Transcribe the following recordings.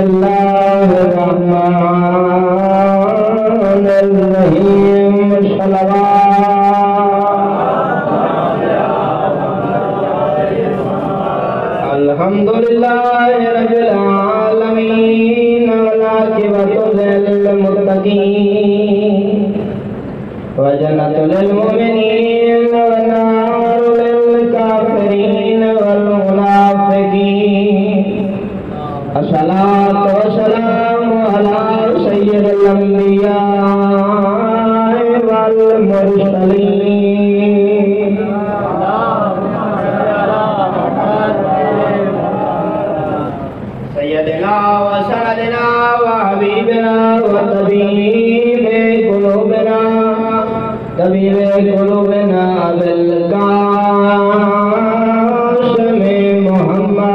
الله الرحمن الرحيم الحمد لله رب العالمين والعاقبة للمتقين وجنة للمؤمنين والنار للكافرين والمنافقين الصلاة والسلام على سيد الأنبياء والمرسلين سيدنا وسندنا وحبيبنا وطبيب قلوبنا بالقاسم محمد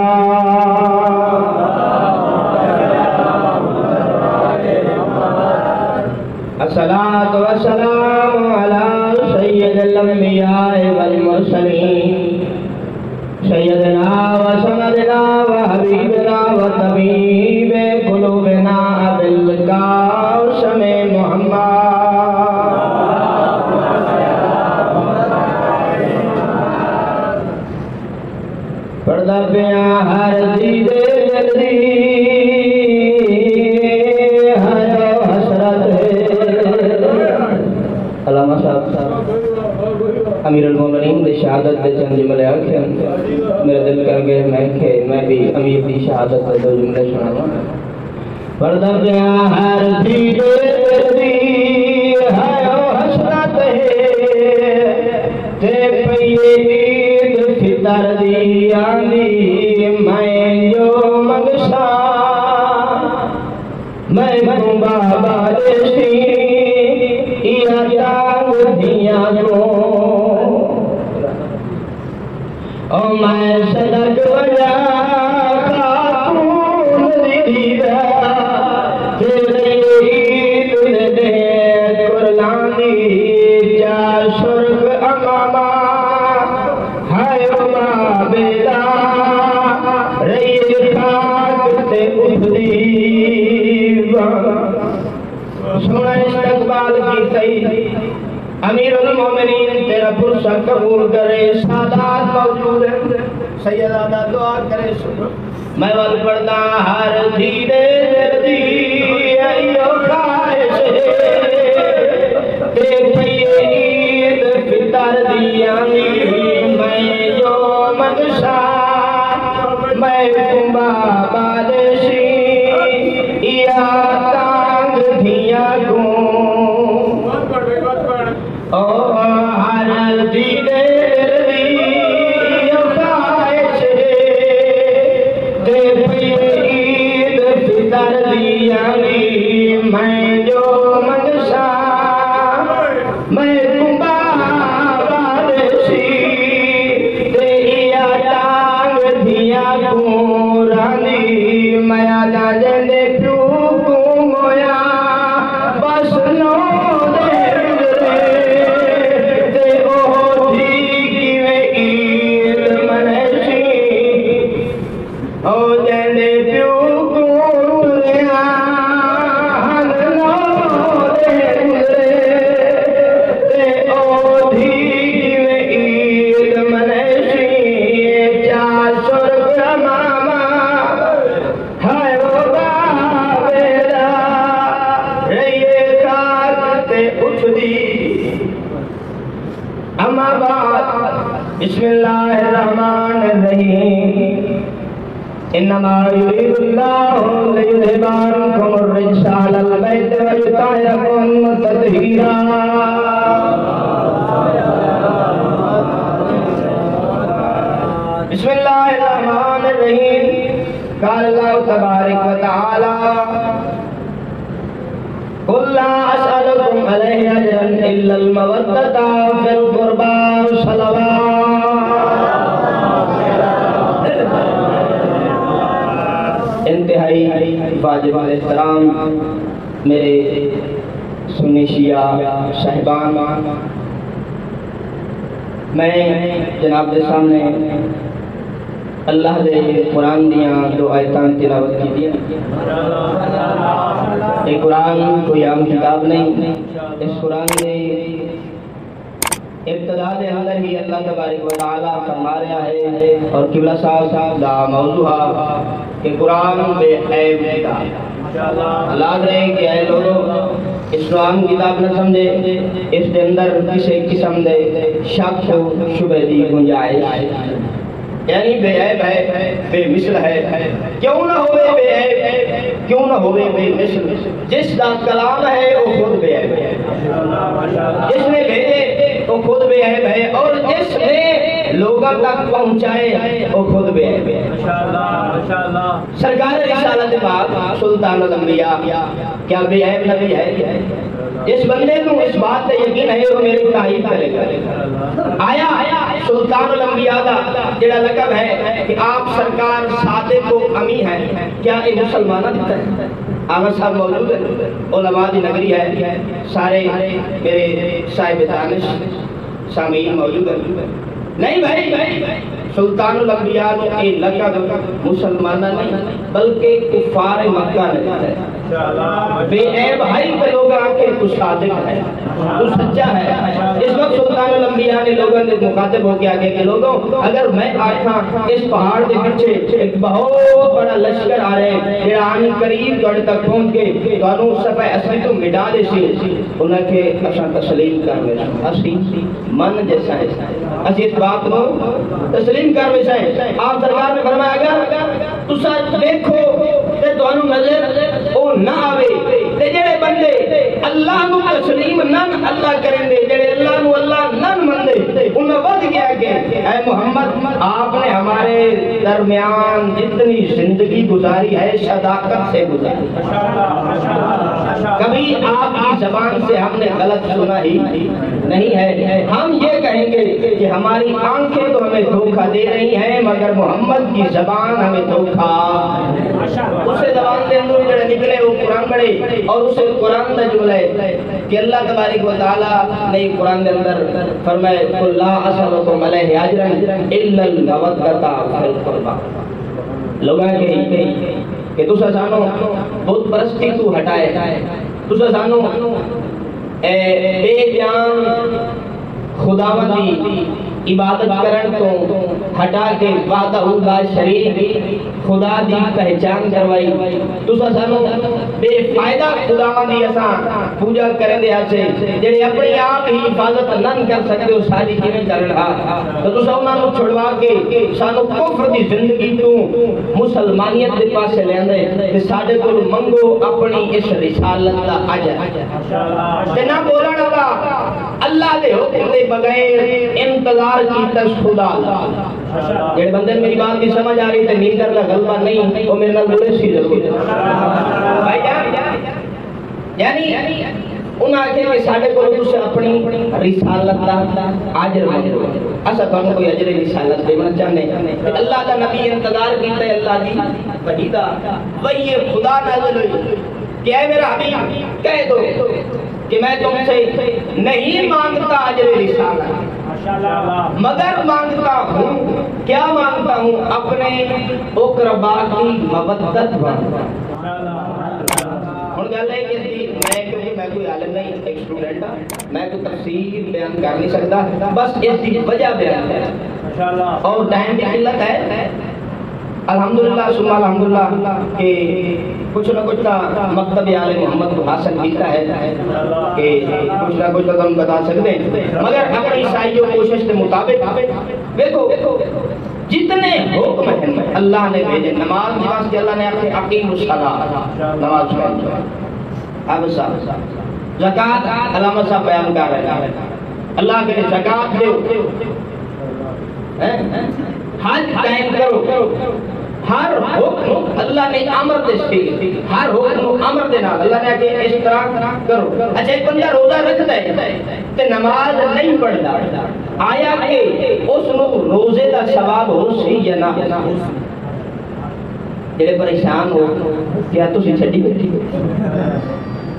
الصلاة والسلام على سيد الأنبياء والمرسلين سيدنا وسندنا وحبيبنا وطبيب قلوبنا بالقاسم محمد پردہ پیاں ہر دیدے جلدی ہر حسرت علامہ صاحب امیر المومنین دی شہادت دے چند جملے آنکھیں میرے دل کر گئے میں بھی امیر دی شہادت دے دو جملے سنانا پردہ پیاں ہر دیدے جلدی ہر حسرت تے پیے فطر دیانی میں جو منگشا میں بابا جیسی یا ٹانگ دیا جو او میں صدق وجہ خاتون دیدہ تیرے عید دے قرلانی جا شرف امامہ سونا استقبال کی صحیح امیر المومنین تیرا پرسہ قبول کرے سادات موجود ہیں سیدادہ دعا کرے سنو میں وال پڑھنا ہر دھیرے دی ایو خواہش تے پیے عید فطر دیانی میں جو منشا میں کمبا بادشی یا تانگ دھیا گوں او ہر دیدے خواہش تے پیے عید فطر دیانی میں جو منشا میں کمبا بادشی تے یا تانگ دھیا گوں رانی میں آجا جنے پیو مویا بس نو دے تے او تھی کیویں عید منشی او جنے پیو لیا ہن نو دے تے او تھی کیویں عید منشی چار سرگ ماما ہائے اما بعد بسم اللہ الرحمن الرحیم انما یرید اللہ لیذہب عنکم الرجس علی البیت ویطہرکم تطہیرا بسم اللہ الرحمن الرحیم قال اللہ تبارک و تعالی قل لا أسألكم عليه أجرا إلا المودة في القربى صلوات انتہائی واجب الاحترام میرے سنی شیعہ صاحبان میں جناب کے سامنے اللہ دے قرآن دیاں دو آیتان تلاوت کی دیا۔ یہ قرآن کوئی عام کتاب نہیں، اس قرآن نے ابتدا دے اندر ہی اللہ تبارک و تعالی فرما رہا ہے اور قبلہ صاحب دا موضوع کہ قرآن بے عیب کتاب۔ اللہ رہے کہ اے لوگوں اس قرآن کتاب نہ سمجھے، اس کے اندر کسی قسم دے شک و شبہ دی گنجائش، یعنی بے عیب ہے، بے مثل ہے، کیوں نہ ہوئے بے عیب، کیوں نہ ہوئے بے مثل، جس دا کلام ہے وہ خود بے عیب ہے، جس نے بھیجے وہ خود بے عیب ہے، اور جس نے لوگوں تک پہنچائے وہ خود بے عیب ہے۔ سرکار رسالت پاک سلطان الانبیاء کیا بے عیب نبی ہے؟ اس بندے کو اس بات سے یقین ہے وہ میری تعریف کرے گا۔ آیا سلطان الانبیاء دا جڑا لقب ہے کہ آپ سرکار صادق و امی ہیں، کیا یہ مسلمانہ دیتا ہے؟ آمد صاحب موجود ہے، علماء دی نگری ہے، سارے میرے صاحب دانش سامعین موجود ہیں۔ نہیں بھائی، سلطان الانبیاء نے یہ لقب مسلمانہ نہیں بلکہ کفار مکہ نے دیتا ہے۔ بے عیب بھائی کے لوگ آنکھیں تو صادق ہے، تو سچا ہے۔ اس وقت سلطان الانبیاء نے لوگوں نے مخاطب ہو کے آگے کہ لوگوں اگر میں آتا اس پہاڑ کے پیچھے ایک بہت بڑا لشکر آ رہے ہیں کہ آن قریب گڑھ تک پہنچ کے دونوں صفحہ اصلی تو مٹا دے سی، انہیں کہ اشان تسلیم کر میں اسی من جیسا ہے، اسی اس بات کو تسلیم کر میں سے آپ سرکار نے فرمایا گا تو ساتھ دیکھو کہ دونوں نظر او نہ آوے تے جڑے بندے اللہ نو تسلیم نن اللہ کریں دے، جڑے اللہ نو اللہ نن مندے، انہیں ود گیا کہ اے محمد آپ نے ہمارے درمیان جتنی زندگی گزاری ہے صداقت سے گزاری، کبھی آپ کی زبان سے ہم نے غلط سنا ہی نہیں ہے۔ ہم یہ کہیں گے کہ ہماری آنکھیں تو ہمیں دھوکہ دے رہی ہیں مگر محمد کی زبان ہمیں دھوکہ، اسے زبان دے اندر جڑے نکلے وہ قرآن پڑھے اور اسے قرآن دا جملہ ہے کہ اللہ تبارک و تعالی نے قرآن دے اندر فرمائے قُلْ لَا أَسْأَلُكُمْ عَلَيْهِ أَجْرًا إِلَّا الْمَوَدَّةَ فِي الْقُرْبَى۔ لوگاں کہ تُسا سانو بت پرستی تو ہٹائے، تُسا سانو بے جان خداوندی عبادت کرن تو ہٹا کے وعدہ لا شریک خدا دی پہچان کروائی، تُسا سانو بے فائدہ خداوندی اساں پوجا کرن دے آسے جڑے اپنی آپ ہی حفاظت نہ کر سکتے ہو ساری کیویں کرنا، تو تُسا انہاں نوں چھڑوا کے سانو کفر دی زندگی تو مسلمانیت دے پاسے لیندے تے ساڈے کول منگو اپنی اس رسالت دا اجر تے نہ بولن دا اللہ دے حکم دے بغیر انتظار کی تس خدا۔ یہ بندے میری بات کی سمجھ آ رہی تھے، نیندر کا غلبہ نہیں وہ میرے نال بولے سی ضرور بھائی جان، یعنی انہاں آکھے کہ ساڈے کول تساں اپنی رسالت دا اجر منگو، اسا تانوں کوئی اجر رسالت دینا چاہنے، اللہ دا نبی انتظار کیتا ہے اللہ دی وحی دا، وحی خدا نازل ہوئی کہ اے میرا حبیب کہہ دو کہ میں تم سے نہیں مانگتا اجر رسالت مگر مانگتا ہوں، کیا مانگتا ہوں؟ اپنے اقربا کی مودت مانگتا ہوں۔ ہن گل ہے کہ میں کوئی عالم نہیں، ایک اسٹوڈنٹ ہاں، میں کوئی تفسیر بیان کر نہیں سکتا، بس اس کی وجہ بیان ہے اور ٹائم کی قلت ہے۔ الحمدللہ ثم الحمدللہ کہ کچھ نہ کچھ کا مکتب آل محمد کو حاصل کیتا ہے کہ کچھ نہ کچھ تو ہم بتا سکتے ہیں، مگر اپنی سائیوں کوشش کے مطابق دیکھو جتنے حکم ہیں اللہ نے بھیجے، نماز نماز کے اللہ نے آکھے اقیم الصلاۃ، نماز پڑھو، اب صاحب زکوٰۃ علامہ صاحب بیان کر رہے ہیں اللہ کے زکوٰۃ دو، حج قائم کرو، ہر حکم اللہ نے امر دے سی، ہر حکم امر دے نال اللہ نے کہ اس طرح کرو۔ اچھا ایک بندہ روزہ رکھدا ہے تے نماز نہیں پڑھدا، آیا کہ اس نو روزے دا ثواب ہو سی یا نہ؟ جڑے پریشان ہو کیا تسی چھڈی بیٹھی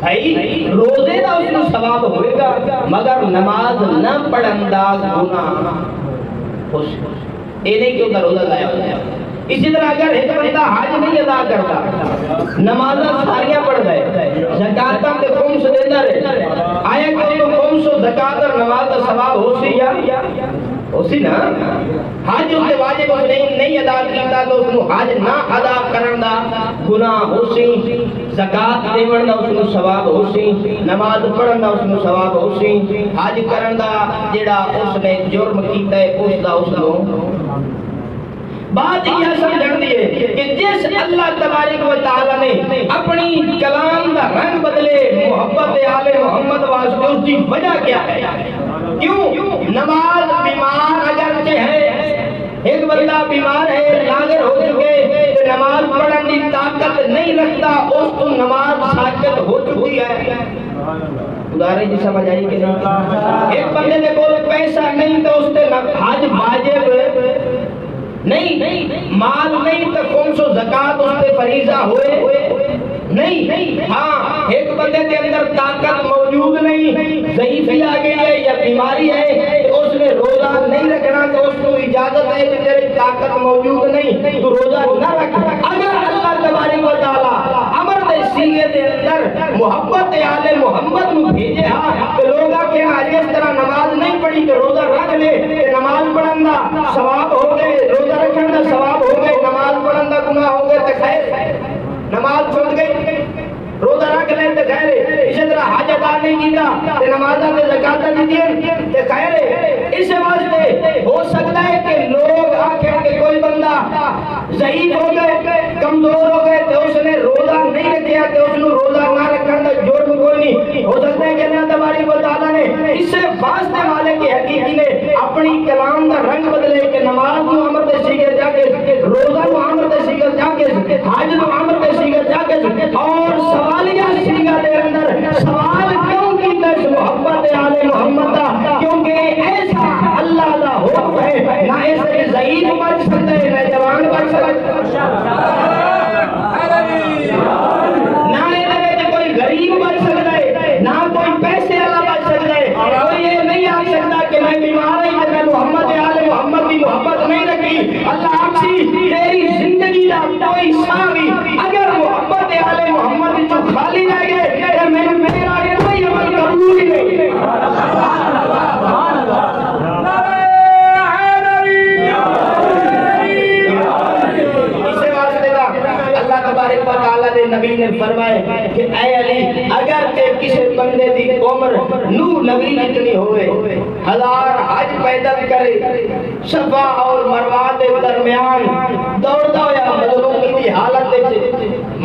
بھائی روزے دا اس نو ثواب ہوئے گا مگر نماز نہ پڑھن دا گناہ، خوش اے نہیں کہ روزہ ضائع ہو جائے۔ اسی طرح اگر ایک بندہ حج نہیں ادا کرتا، نماز ساریاں پڑھ دے، زکاتاں تے خمس دیندا رہے، آیا کہ تو خمس و زکات اور نماز دا ثواب ہو سی یا ہو سی نا؟ حج اس کے واجب اس نے نہیں ادا کیتا تو اس کو حج نہ ادا کرن دا گناہ ہو سی، زکات دیون دا اس کو ثواب ہو سی، نماز پڑھن دا اس کو ثواب ہو سی، حج کرن دا جڑا اس نے جرم کیتا ہے اس دا اس کو بات یہ سمجھن دی ہے کہ جس اللہ تبارک و تعالی نے اپنی کلام دا رنگ بدلے محبت آل محمد واسطے، اس کی وجہ کیا ہے؟ کیوں؟ نماز بیمار اگرچہ ہے، ایک بندہ بیمار ہے، لاغر ہو چکے، تو نماز پڑھن دی طاقت نہیں رکھتا، اس کو نماز ساقط ہو چکی ہے۔ ادارے جی سمجھ آئی کہ نہیں؟ ایک بندے نے کوئی پیسہ نہیں تو اس نے حج واجب نہیں، مال نہیں تو خمس و زکات اس پہ فریضہ ہوئے نہیں۔ ہاں ایک بندے کے اندر طاقت موجود نہیں، ضعیفی آ گئی ہے یا بیماری ہے تو اس نے روزہ نہیں رکھنا، تو اس کو اجازت ہے کہ تیری طاقت موجود نہیں تو روزہ نہ رکھ۔ اگر اللہ تبارک و تعالی امر دے سیغے دے اندر محبت آل محمد کو بھیجے ہاں تو لوگ آکھیں جس طرح نماز نہیں پڑھی تو روزہ رکھ لے، کہ نماز پڑھن دا ثواب ہو گئے، روزہ رکھن دا ثواب ہو گئے، نماز پڑھن دا گناہ ہو گئے تو خیر، نماز چھوڑ گئی، روزہ رکھ لیں تو خیر ہے، اسی طرح حج ادا نہیں کیتا تو نمازہ تے زکاتہ نہیں دیں تو خیر ہے۔ اس واسطے ہو سکتا ہے کہ لوگ آکھیں کہ کوئی بندہ ضعیف ہو گئے، کمزور ہو گئے تو اس نے روزہ نہیں رکھیا تو اس نے روزہ نہ رکھن دا جرم کوئی نہیں۔ ہو سکتا ہے کہ اللہ تبارک و تعالیٰ نے اس سے واسطے والے کے حقیقی نے اپنی کلام دا رنگ بدلے کہ نماز کو عمر دے سیگے جا کے، روزہ کو عمر دے سیگے جا کے، حج کو عمر دے سیگے جا کے، اور سوالیہ سیگا دے اندر سوال کیوں کی دس محبت آل محمد دا؟ کیونکہ ایسا اللہ دا حکم ہے، نہ ایسے ضعیف بچ سکتے ہیں نہ جوان بچ سکتے نہ ایسے کوئی غریب بچ سکتا ہے، نہ کوئی پیسے والا بچ سکتا ہے۔ کوئی یہ نہیں آ سکتا کہ میں بیمار ہوں تو میں محمد آل محمد کی محبت نہیں رکھی۔ اللہ آکسی تیری زندگی دا کوئی ساوی اگر محبت آل محمد جو خالی رہ گئے تو میرا کوئی عمل قبول ہی نہیں۔ اسے واسطے اللہ تبارک و تعالیٰ نے نبی نے فرمائے کہ اے علی اگر کہ کسی بندے دی عمر نوح نبی جتنی ہوئے، 1000 حج پیدل کرے، صفا اور مروہ دے درمیان دوڑدا ہویا مظلومی دی حالت وچ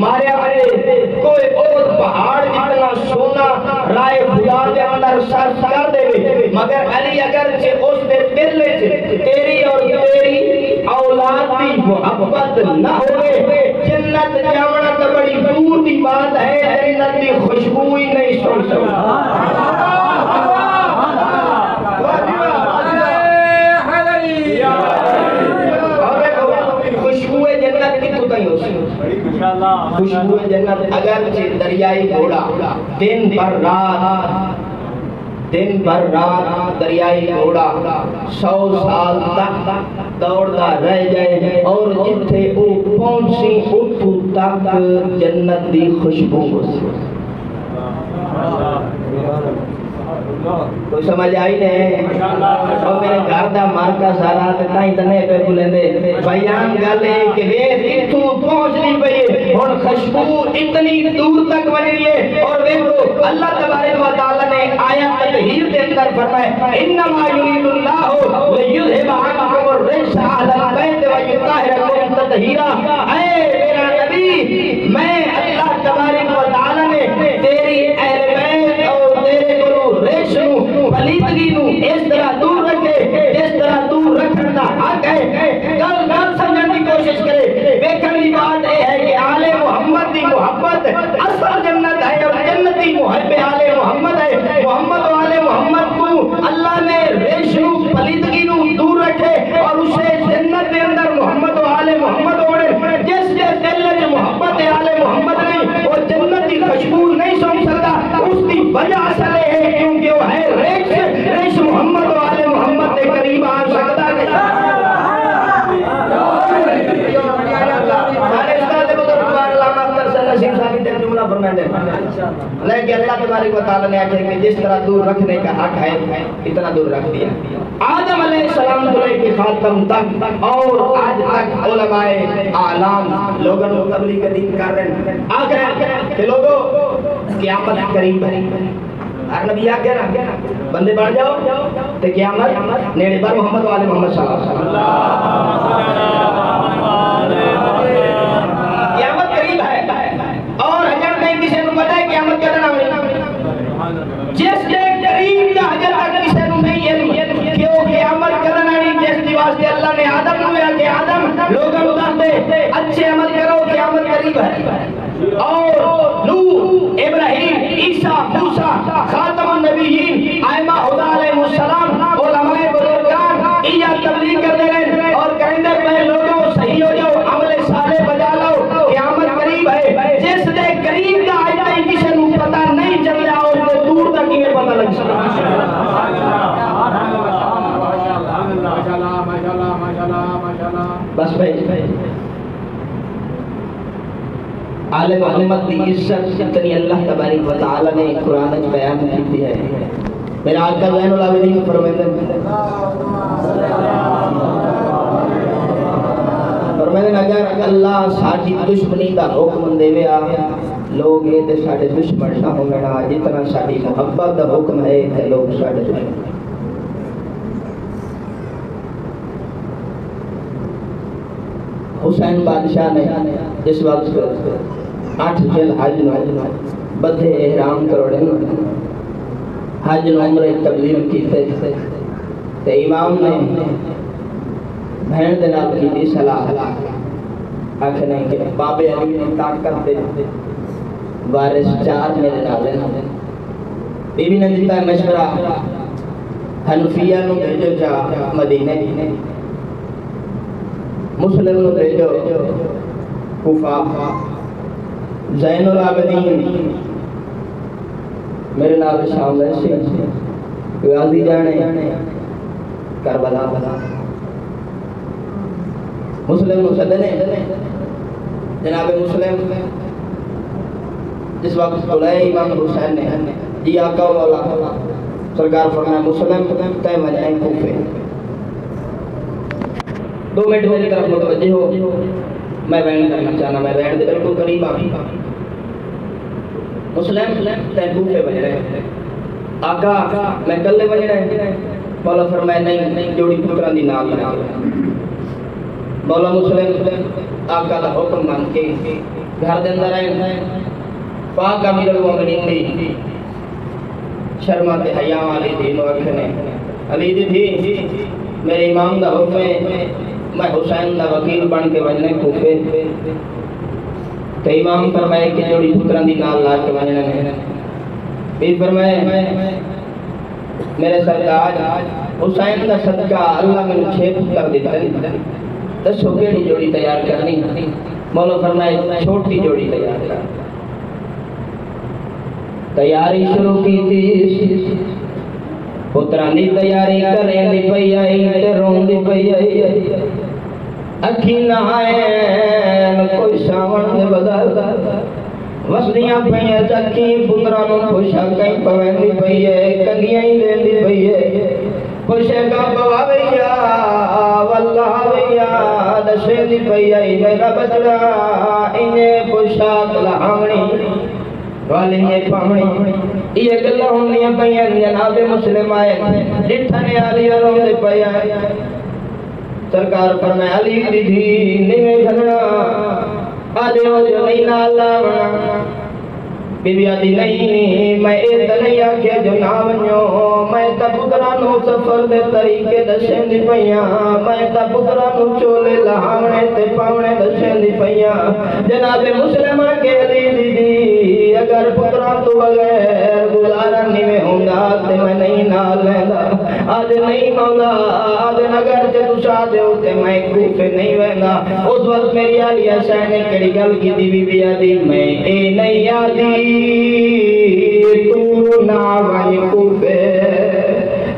ماریا مرے، کوئی اور پہاڑ جتنا سونا رائے خدا دے اندر صرف کر دے، مگر علی اگرچہ اس دے دل وچ تیری اور تیری اولاد دی محبت نہ ہوئے، جنت جانا تو بڑی دور دی بات ہے، جنت دی خوشبو ہی نہیں سن سکتا۔ خوشبو جنت کی تو نہیں ہو سکتی، خوشبو جنت اگرچہ دریائی گھوڑا دن بھر رات دریائی گھوڑا 100 سال تک دوڑتا رہ جائے اور جتھے او پہنچی اتھو تک جنت دی خوشبو ہو سی۔ کوئی سمجھ آئی نہیں؟ اور میرے گھر دا مارکا سارا تائیں تنے پہ بولیں دے بیان گالے کہ ویس اتھو پہنچنی پہیے اور خوشبو اتنی دور تک بنی ہے، اور ویسو اللہ تبارک و تعالیٰ نے آیت تطہیر دے اندر فرمائے انما یرید اللہ لیذھب عنکم الرجس اہل البیت ویطہرکم تطہیرا۔ اے میرا نبی، میں اللہ تبارک و تعالیٰ نے تیری اہل بیت اور تیرے پلیدگی نو اس طرح دور رکھے جس طرح دور رکھن دا حق ہے۔ گل سمجھن کی کوشش کرے، دیکھن کی بات یہ ہے کہ آل محمد دی محبت اصل جنت ہے اور جنتی محب آل محمد ہے۔ محمد و آل محمد کو اللہ نے ریش نو پلیدگی نو دور رکھے اور اسے جنت کے اندر محمد و آل محمد ہونے، جس دل میں محبت آل محمد نہیں وہ جنت کی خوشبو نہیں سن سکتا۔ اس کی وجہ اصل ہے کیونکہ وہ ہے ریش محمد و آل محمد کے قریب آ سکتا نہیں۔ فرمائیں لیکن اللہ تبارک و تعالیٰ نے آگے کہ جس طرح دور رکھنے کا حق ہے اتنا دور رکھ دیا. آدم علیہ السلام کے خاتم تک اور آج تک علماء اعلام لوگوں کو تبلیغ دین کر رہے ہیں. آخر کہ لوگوں قیامت قریب ہے. ہر نبی آگے نا بندے بڑھ جاؤ تو قیامت نیڑے پر محمد والے محمد صلی اللہ علیہ وسلم قیامت قریب ہے. اور حجر نہیں کسی نے پتا ہے قیامت کا نام ہے جس کے قریب دا حجر تک کسی نے نہیں علم کہ وہ قیامت کا نام ہے. جس کی واسطے اللہ نے آدم نویا کہ آدم لوگوں کو دے اچھے عمل کرو قیامت قریب ہے. اور نوح ابراہیم عیسیٰ موسیٰ خاتم النبیین ائمہ خدا علیہ السلام علماء بزرگان یہ تبلیغ کر دے رہے اور کہیں دے پہ لوگوں صحیح ہو جاؤ عمل صالح بجا لو قیامت قریب ہے. جس دے قریب کا آئیتا ہے کسی نو پتہ نہیں چل رہا اور وہ دور تک ہی پتہ لگ سکتا. بس بھائی عالم محمد کی عزت اتنی اللہ تبارک و تعالی نے قرآن میں بیان کی ہے. میرا آقا زین العابدین فرماتے ہیں اگر اللہ ساڈی دشمنی دا حکم دے آ لوگ یہ تے ساڈے دشمن نہ ہونا جتنا ساڈی محبت دا حکم ہے تے لوگ ساڈے دشمن. حسین بادشاہ نے اس وقت 8 ذی الحج نو بدھے احرام کروڑے حج نو عمرہ تبلیغ کیتے تے امام نے بہن دے نال کیتی صلاح آکھنے کہ بابے علی نے طاقت دے وارث 4 میرے نال ہیں. بی بی نے دیتا ہے مشورہ حنفیہ نو بھیجو جا مدینے مسلم نو بھیجو کوفہ زین العابدین میرے نال شام ویسے غازی جانے کربلا مسلم مسلم جناب مسلم جس وقت بلائے امام حسین نے جی آقا مولا سرکار فرمایا مسلم تے مجائیں کوفے. 2 منٹ میری طرف متوجہ ہو میں بیان کرنا چاہنا میں بیان دے بالکل قریب آ مسلم تے کوفے بج رہے آقا میں کلے بج رہے مولا فرمایا نہیں جوڑی پتران دی نال بنا. مولا مسلم آقا دا حکم مان کے گھر دے اندر آئے پاک امیر المومنین دی شرما تے حیا والی دین وکھنے علی دی تھی میرے امام دا حکم ہے میں حسین دا وکیل بن کے وجنے کوفے تے امام فرمائے کہ جوڑی پتران دی نال لا کے وجنے نے پھر فرمائے میرے سرتاج حسین دا صدقہ اللہ میں 6 پتر دیتا ہے دسو کیڑی جوڑی تیار کرنی. مولا فرمائے چھوٹی جوڑی تیار کر. تیاری شروع کی تھی پتران دی تیاری کریں دی پئی آئی تے رون دی پئی آئی اکھی نہ آئین کوئی ساون دے بدل وسدیاں پئی اکھی پتران نو خوشا کہیں پویں دی پئی ہے کنگیاں ہی دین دی پئی ہے خوشے کا پوا بھیا واللہ بھیا دشے دی پئی آئی میرا بچڑا انہیں پوشاک لہامنی والی میں پامنی یہ گلہ ہونیاں پئیاں جناب مسلم آئے جتھنے علی روم دے پئی آئے سرکار فرمائے علی دی دھی نیمے گھننا آجے ہو جو نہیں نالا ونا بی بی آدھی نہیں میں ایت نہیں آکے جو ناونیو میں تا پترانو سفر دے طریقے دشیں دی پئیاں میں تا پترانو چولے لہاونے تے پاونے دشیں دی پئیاں جناب مسلمہ کے علی دی دی اگر پتران تو بغیر گزارا نہیں میں ہوندا تے میں نہیں نال لیندہ آج نہیں مولا آج نگر تے تو شاہ دے ہوتے میں کوفے نہیں ویندا. اس وقت میری علی حسین نے کڑی گل کی دی بی بی آدھی میں اے نہیں آدھی تو ناوانی کوفے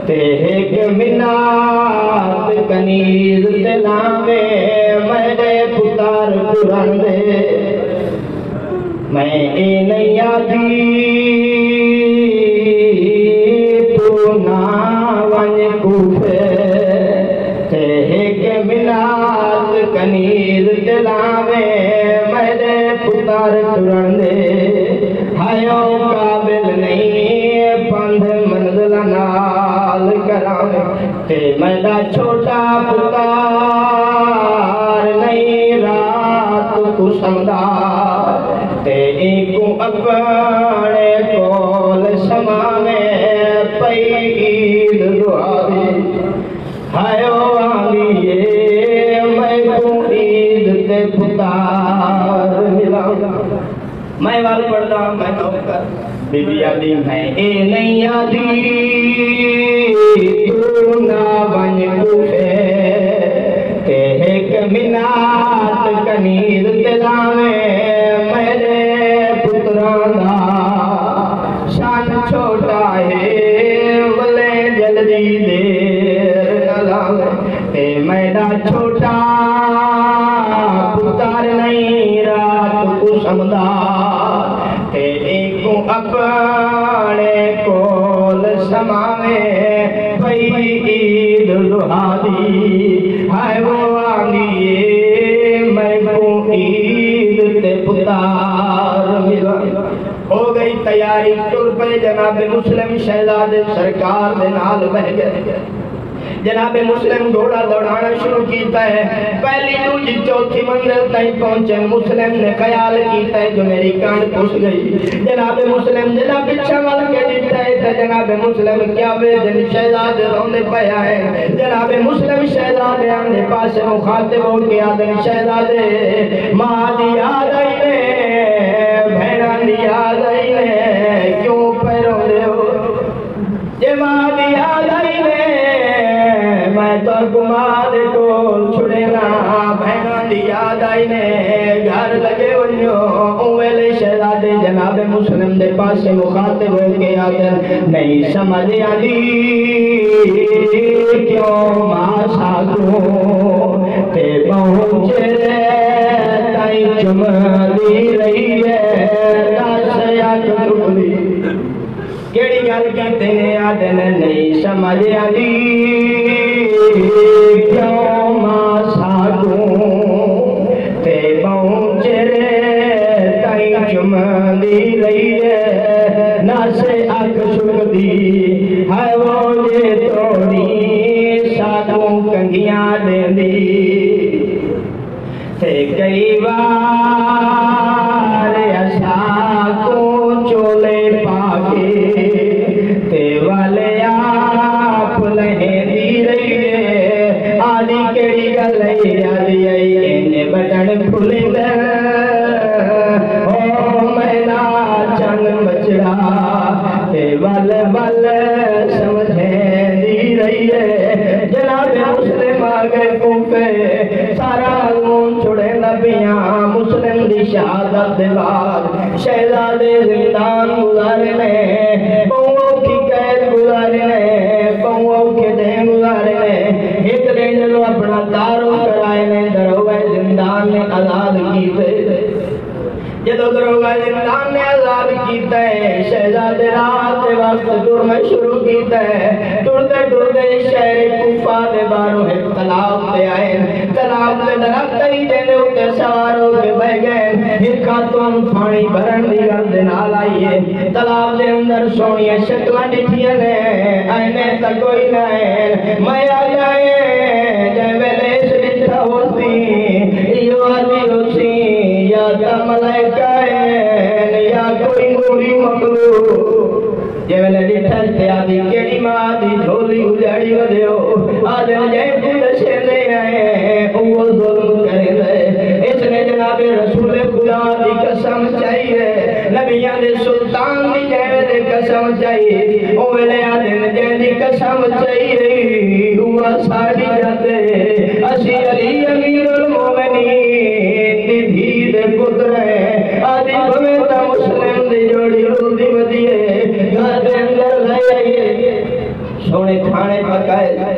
تے ایک منات کنیز تلاوے میں دے پتار پران دے میں اے نہیں آتی تو نہ ون کوفے تے ایک ملاد کنیر دلاوے میرے پتر ٹرن دے ہایو قابل نہیں پندھ منزل نال کراوے تے میرا چھوٹا پتر نہیں رات کو سمدا تے ایکو اپنے کول سماوے پئی عید دعا دی ہایو آلیے میں کو عید تے پتار ملا میں وال پڑھدا میں نوکر بی بی آدھی میں اے نہیں آدھی تو نہ بن کوفے تے ایک منات کنیر دلاوے میرے پتران دا شان چھوٹا ہے ولے جلدی دیر نہ لاوے تے میرا چھوٹا پتر نہیں رات کو سمدا تے ایکو اپنے کول سماوے پئی عید دعا دی ہائے وہ آگیے میں کو عید تے پتار ملا ہو گئی تیاری ٹر پہ جناب مسلم شہزادے سرکار دے نال بہ گئے جناب مسلم گھوڑا دوڑانا شروع کیتا ہے پہلی دوجی چوتھی منزل تائیں پہنچے مسلم نے خیال کیتا ہے جو میری کان پوچھ گئی جناب مسلم جناب پچھا وال کے دیتا ہے تو جناب مسلم کیا بے دن شہزاد رونے پیا ہے جناب مسلم شہزاد آنے پاس مخاطب ہو کے آدن شہزادے ماں دی آدھائی نے بھیڑا دی آدھائی نے کیوں پیروں دے ہو جے ماں دی آدھائی نے میں تو گماد کو چھڑے نا بہنا دی یاد آئی نے گھر لگے ونیو اویلے شہزادے جناب مسلم دے پاس مخاطب ہو کے آدھر نہیں سمجھ آدھی کیوں ماسا کو تے پہنچے تائیں چمدی رہی ہے داسیا کٹولی کیڑی گل کہتے ہیں آدھن نہیں سمجھ آدھی کیوں ماسا کو تے پہنچے تائیں چمدی رہی ہے ناسے آنکھ سکدی ہے وہ جے توڑی ساتوں کنگیاں دیں دی تے کئی بار ایسا کو چولے پاکے تے والے آپ لہیں دی رہی ہے آدھی کیڑی گلے آدھی آئی انہیں بٹن پھولے در او مینا چنگ بچڑا تے والے والے سمجھیں دی رہی ہے جناب مسلم آگے کوفے سارا مضمون چھڑے نبیاں مسلم دی شہادت دے بعد شہزادے زندان گزارنے پاؤں کی قید گزارنے پاؤں کے دین گزارنے ایک دن جلو اپنا دارو کرائنے دروگے زندان نے آزاد کیتے جدو دروگے زندان نے آزاد کیتے شہزادے رات وقت ٹرنا شروع کیتے ٹرتے شہر کوفہ دے باروں ایک تالاب تے آئے تالاب دے درخت ہی جنے اتے سوار ہو کے بہ گئے ایک خاتون پانی بھرن دی گل نال آئیے تالاب دے اندر سونیاں شکلاں ڈٹھیاں نے آئینے تا کوئی نہ ہے میں آ جائے جے ویلے اس ڈٹھا ہوتی ایو آدھی ہوتی یا تا ملائکہ ہے یا کوئی نوری مخلوق جے ویلے ڈٹھا تے آدھی کیڑی ماں دی جھولی اجاڑی ودیو آدھے جے کو دشے دے آئے وہ ظلم کرے دے اس نے جناب رسول خدا دی قسم چاہیے نبیان دے سلطان دی جے دے قسم چاہیے او ویلے آدھے جے دی قسم چاہیے ہوا ساڑی جاتے اسی علی امیر المومنین دی دھی دے پتر ہے آدھی بمیتا مسلم دی جوڑی رو دی ودیے گھر دے اندر لے آئیے سونے کھانے پکائے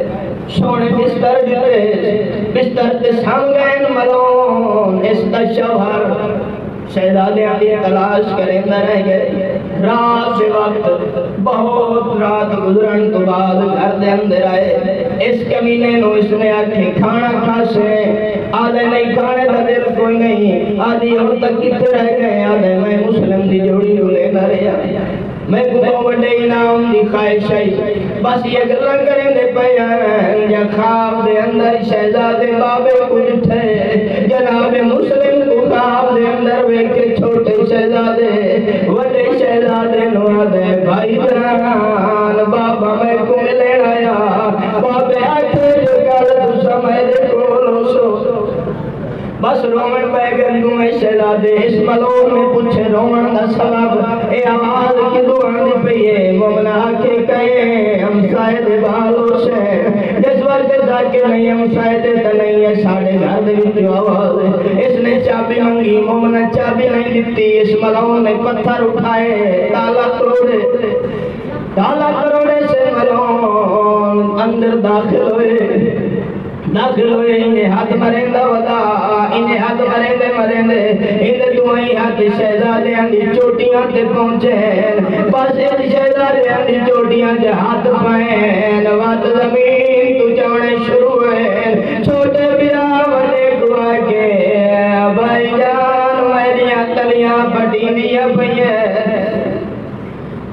سونے بستر دیتے بستر تے سانگین ملون اس دا شوہر شہزادیاں دی تلاش کریں رہ گئے. رات دے وقت بہت رات گزرن تو بعد گھر دے اندر آئے. اس کمینے نو اس نے آکھے کھانا کھاسے. آدھے نہیں کھانے دا دل کوئی نہیں. آدھی اب تک کتے رہ گئے. آدھے میں مسلم دی جوڑی کو لے نہ رہا. میں کو بڑے انعام دی خواہش ہے. بس یہ گلاں کریں دے پئے یا خواب دے اندر شہزادے بابے کو ڈٹھے. جناب مسلم کو خواب دے اندر ویکھے چھوٹے شہزادے وڈے شہزادے نو آدھے بھائی جان بابا میں کو ملے آیا. بابے آکھے جو گل تساں میرے کولوں سو. بس رومن پہ گندوں میں شہزادے اس ملون میں پوچھے رومن دا سبب. اے آواز کی دعا دی پئیے مومن آکھے کہے ہم سائے دے بالوں سے. جس وقت جاکے نہیں ہم سائے دے تا نہیں ہے ساڑھے گھر دے وچوں آواز. اس نے چابی منگی مومن چابی نہیں دیتی. اس ملون نے پتھر اٹھائے تالا توڑے. تالا توڑے سے ملون اندر داخل ہوئے انہیں ہاتھ مرندہ ودا. انہیں ہاتھ مرندے انہیں دوئیں ہاتھ شہزادیاں دی چوٹیاں تے پہنچے. بس ایک شہزادیاں دی چوٹیاں جے ہاتھ پائیں وات زمین تو چوڑے شروع ہوئے. چھوٹے برا وڈے گوا کے بھائی جان میریاں تلیاں پٹی دیا پئیے.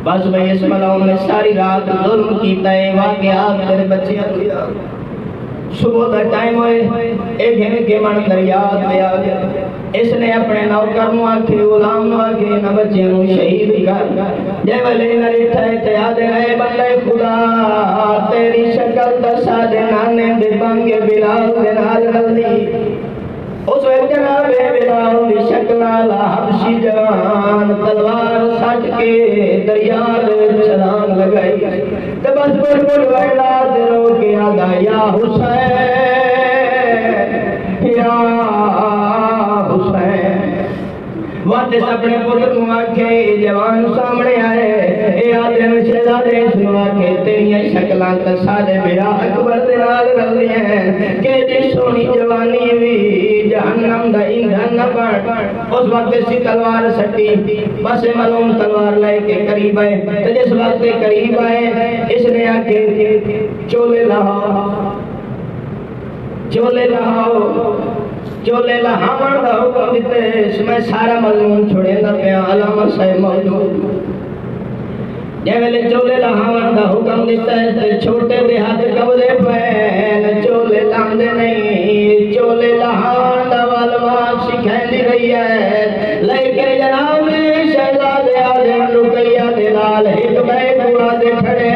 بس بھئی اس ملعون نے ساری رات ظلم کیتا ہے. واقعات تیرے بچیاں دیا. صبح دا ٹائم ہوئے ایک گھن کے من دریات لے آ گیا. اس نے اپنے نوکر نو آکھے غلام نو آکھے نہ بچیاں نو شہید کر. جے والے نہ رٹھائے تے آدھے اے بندے خدا تیری شکل دسا دے نانے دے بانگے بلال دے نال گلدی. اس وقت جناب بلال دی شکل والا حبشی جوان تلوار سٹ کے دریا دے چھلانگ لگائی. تے بس بڑھ ویلا دے رو کے آدھا یا حسین یا حسین. واپس اپنے پتر نو آکھے جوان سامنے آئے. اے آدھے شہزادے سنو آکھے تیریاں شکلاں تے ساڈے میرا اکبر دے نال رلدیاں. کیڑی سونی جوانی وی جہنم دا ایندھن نہ بن. اس وقت اسی تلوار سٹی. بس ملعون تلوار لے کے قریب آئے. تے جس وقت قریب آئے اس نے آکھے چولے لاؤ چولے لاؤ. چولے لہاون دا حکم دیتے. اس میں سارا ملعون چھوڑے دا پیا علامہ صاحب موجود. جے ویلے چولے لہاون دا حکم دیتا ہے تے چھوٹے دے ہاتھ قبضے پین. چولے لاندے نہیں. چولے لہاون دا والما سکھیندی رہی ہے. لیکن جناب شہزادے آدم رقیہ دے نال ایک بیت دے کھڑے